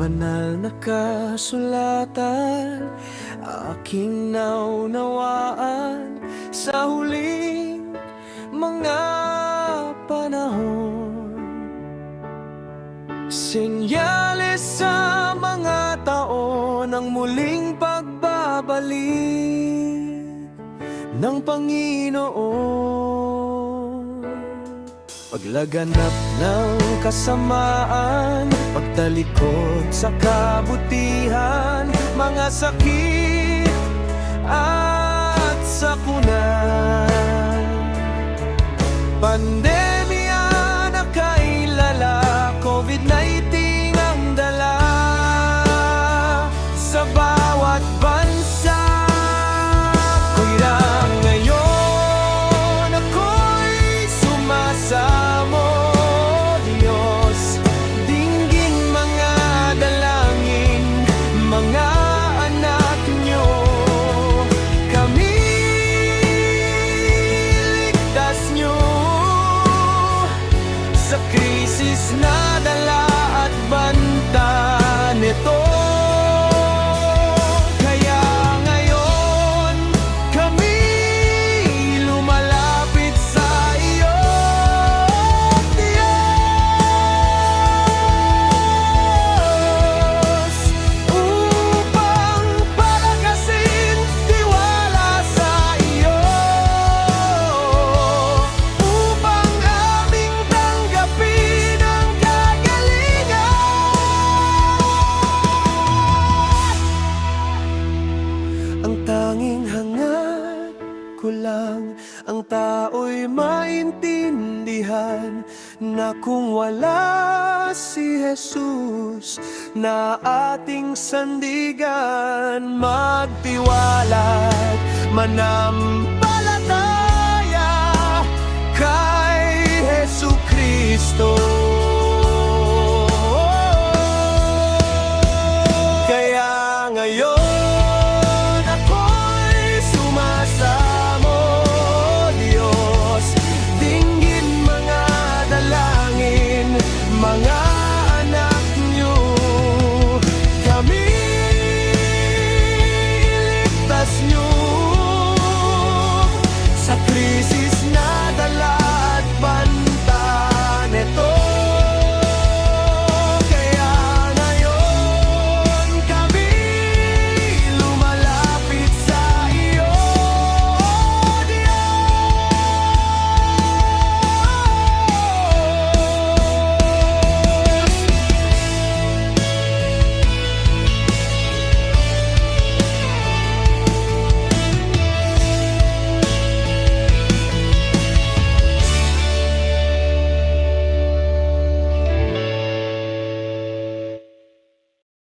banal na kasulatan, aking naunawaan sa huling mga panahon. Senyales sa mga taon ng muling pagbabalik ng Panginoon. Paglaganap ng kasamaan, pagtalikod sa kabutihan, mga sakit at sakuna. Pandemya na kailala, COVID-19 ang dala sa bawat bansa. Hirap ngayon, ako'y sumasamo, Diyos. Dinggin mga dalangin, mga anak nyo. Kami ligtas nyo sa krisis na dala at banta nito. Kaya ngayon kami lumalapit sa iyo, Diyos, upang palakasin tiwala sa iyo, upang aming tanggapin ang kagalingan. Ang tanging hangad ko lang, ang tao'y maintindihan na kung wala si Jesus na ating sandigan, magtiwala't manampalataya kay Jesucristo.